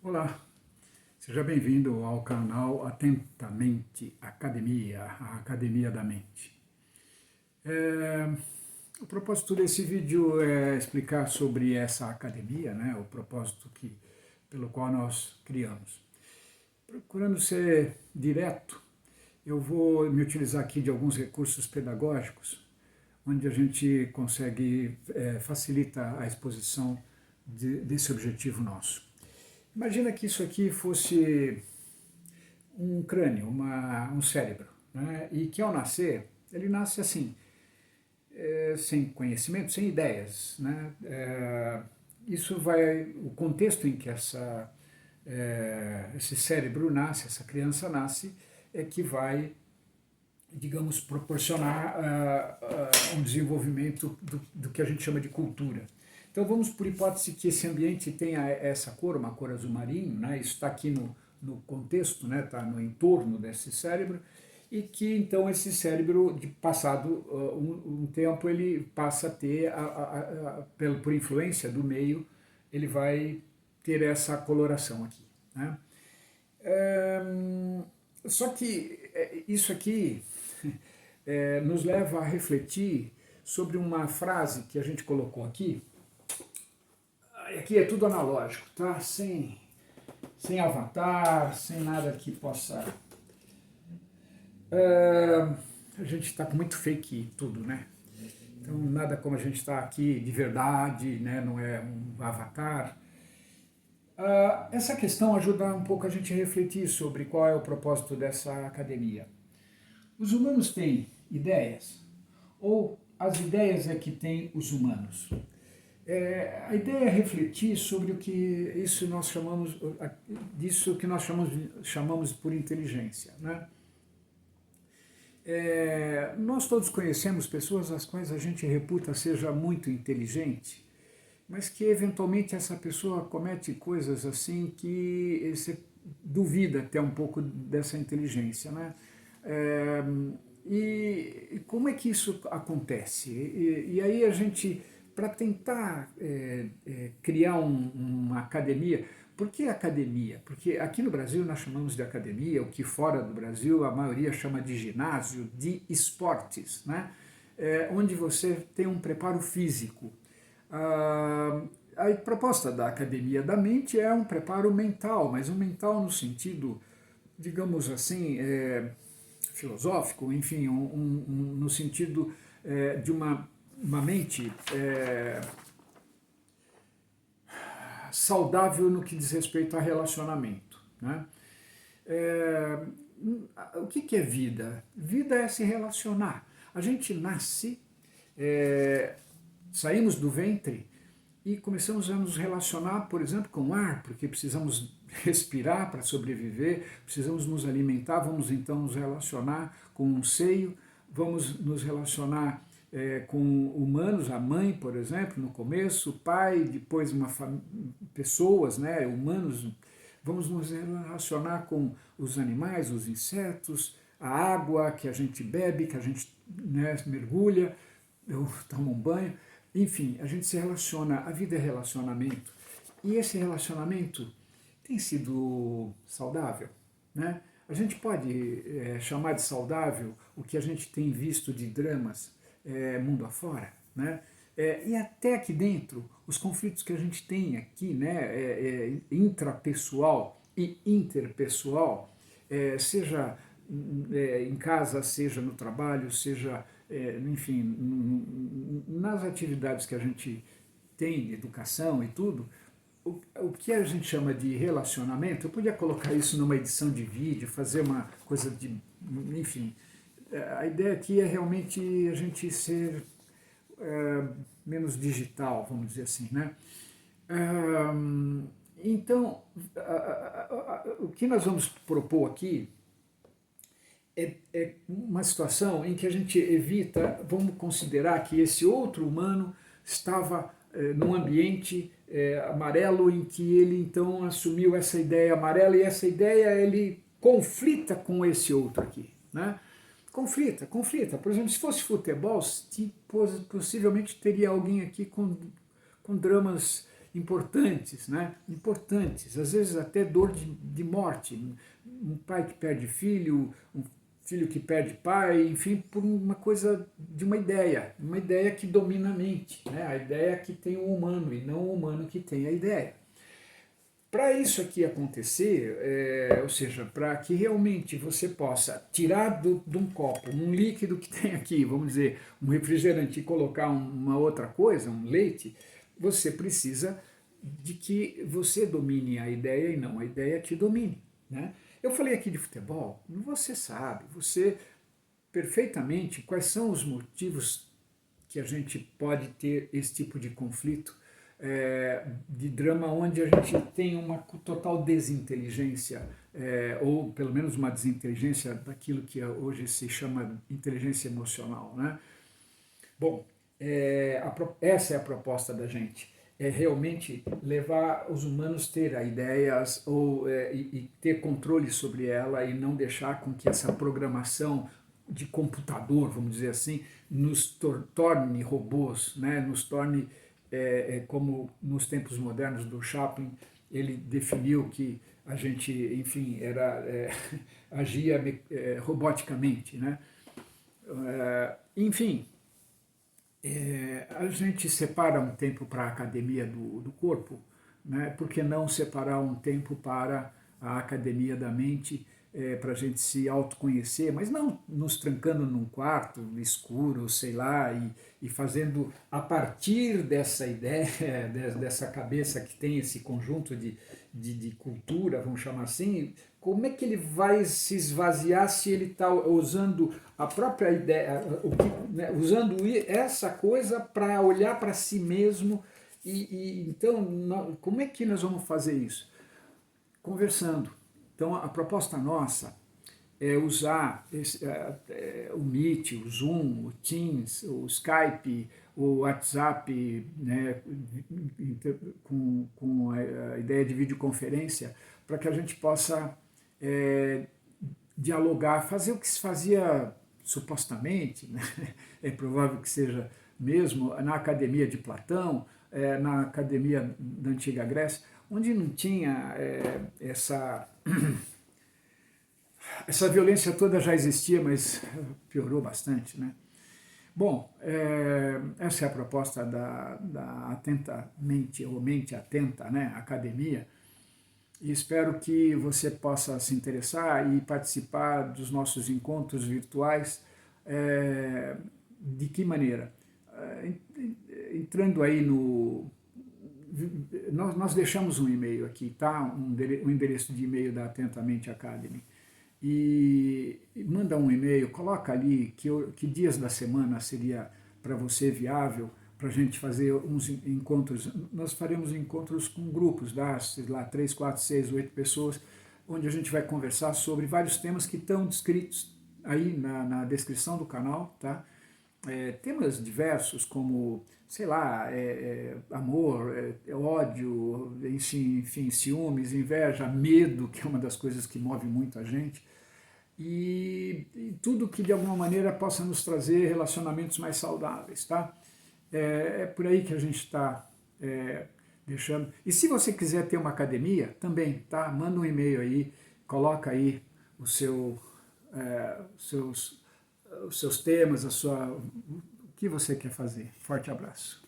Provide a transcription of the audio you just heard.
Olá, seja bem-vindo ao canal Atentamente Academia, a Academia da Mente. O propósito desse vídeo é explicar sobre essa academia, né, o propósito pelo qual nós criamos. Procurando ser direto, eu vou me utilizar aqui de alguns recursos pedagógicos, onde a gente consegue facilitar a exposição desse objetivo nosso. Imagina que isso aqui fosse um crânio, um cérebro, né? E que ao nascer, ele nasce assim, sem conhecimento, sem ideias, né? Isso vai, o contexto em que esse cérebro nasce, essa criança nasce, é que vai, digamos, proporcionar um desenvolvimento do que a gente chama de cultura. Então vamos por hipótese que esse ambiente tenha essa cor, uma cor azul marinho, né? Isso está aqui no contexto, né? Está no entorno desse cérebro, e que então esse cérebro, de passado um tempo, ele passa a ter, por influência do meio, ele vai ter essa coloração aqui, né? Só que isso aqui nos leva a refletir sobre uma frase que a gente colocou aqui. Aqui é tudo analógico, tá? Sem avatar, sem nada que possa... a gente está com muito fake tudo, né? Então nada como a gente está aqui de verdade, né? Não é um avatar. Essa questão ajuda um pouco a gente a refletir sobre qual é o propósito dessa academia. Os humanos têm ideias? Ou as ideias é que têm os humanos? A ideia é refletir sobre disso que nós chamamos por inteligência, né? Nós todos conhecemos pessoas as quais a gente reputa seja muito inteligente, mas que eventualmente essa pessoa comete coisas assim que você duvida até um pouco dessa inteligência, né? E como é que isso acontece? E aí a gente, para tentar criar uma academia. Por que academia? Porque aqui no Brasil nós chamamos de academia, o que fora do Brasil a maioria chama de ginásio, de esportes, né? Onde você tem um preparo físico. A proposta da Academia da Mente é um preparo mental, mas um mental no sentido, digamos assim, filosófico, enfim, no sentido de uma mente saudável no que diz respeito a relacionamento, né? O que é vida? Vida é se relacionar. A gente nasce, saímos do ventre e começamos a nos relacionar, por exemplo, com o ar, porque precisamos respirar para sobreviver, precisamos nos alimentar, vamos então nos relacionar com um seio, vamos nos relacionar com humanos, a mãe, por exemplo, no começo, o pai, depois pessoas, né, humanos, vamos nos relacionar com os animais, os insetos, a água que a gente bebe, que a gente, né, mergulha, toma um banho, enfim, a gente se relaciona, a vida é relacionamento, e esse relacionamento tem sido saudável, né? A gente pode chamar de saudável o que a gente tem visto de dramas mundo afora, né? E até aqui dentro, os conflitos que a gente tem aqui, né, intrapessoal e interpessoal, seja em casa, seja no trabalho, seja, enfim, nas atividades que a gente tem, de educação e tudo, o que a gente chama de relacionamento, eu podia colocar isso numa edição de vídeo, fazer uma coisa de, enfim, a ideia aqui é realmente a gente ser menos digital, vamos dizer assim, né? Então, o que nós vamos propor aqui é uma situação em que a gente evita, vamos considerar que esse outro humano estava num ambiente amarelo em que ele então assumiu essa ideia amarela, e essa ideia ele conflita com esse outro aqui, né? Conflita. Por exemplo, se fosse futebol, possivelmente teria alguém aqui com dramas importantes, né? Importantes, às vezes até dor de morte. Um pai que perde filho, um filho que perde pai, enfim, por uma coisa de uma ideia que domina a mente, né? A ideia que tem o humano e não o humano que tem a ideia. Para isso aqui acontecer, ou seja, para que realmente você possa tirar de um copo um líquido que tem aqui, vamos dizer, um refrigerante e colocar uma outra coisa, um leite, você precisa de que você domine a ideia e não a ideia te domine, né? Eu falei aqui de futebol, você sabe, você perfeitamente quais são os motivos que a gente pode ter esse tipo de conflito, de drama onde a gente tem uma total desinteligência, ou pelo menos uma desinteligência daquilo que hoje se chama inteligência emocional, né? Bom, essa é a proposta da gente, é realmente levar os humanos a ter ideias e ter controle sobre ela e não deixar com que essa programação de computador, vamos dizer assim, nos torne robôs, né? Nos torne como nos tempos modernos do Chaplin, ele definiu que a gente, enfim, agia roboticamente, né? Enfim, a gente separa um tempo para a academia do corpo, né? Por que não separar um tempo para a academia da mente, para a gente se autoconhecer, mas não nos trancando num quarto escuro, sei lá, e fazendo a partir dessa ideia, dessa cabeça que tem esse conjunto de cultura, vamos chamar assim, como é que ele vai se esvaziar se ele está usando a própria ideia, né, usando essa coisa para olhar para si mesmo então, como é que nós vamos fazer isso? Conversando. Então, a proposta nossa é usar o Meet, o Zoom, o Teams, o Skype, o WhatsApp, né, com a ideia de videoconferência, para que a gente possa dialogar, fazer o que se fazia supostamente, né? É provável que seja mesmo na academia de Platão, na academia da antiga Grécia, onde não tinha essa violência toda já existia, mas piorou bastante, né? Bom, essa é a proposta da Atenta Mente, ou Mente Atenta, né? Academia, e espero que você possa se interessar e participar dos nossos encontros virtuais. De que maneira? Entrando aí no... Nós deixamos um e-mail aqui, tá? Um endereço de e-mail da Atentamente Academy. E manda um e-mail, coloca ali que dias da semana seria para você viável, para a gente fazer uns encontros. Nós faremos encontros com grupos, sei lá, 3, 4, 6, 8 pessoas, onde a gente vai conversar sobre vários temas que estão descritos aí na descrição do canal, tá? Temas diversos como, sei lá, amor, ódio, enfim, ciúmes, inveja, medo, que é uma das coisas que move muito a gente, e tudo que de alguma maneira possa nos trazer relacionamentos mais saudáveis, tá? É por aí que a gente está deixando. E se você quiser ter uma academia, também, tá? Manda um e-mail aí, coloca aí o os seus temas, o que você quer fazer. Forte abraço.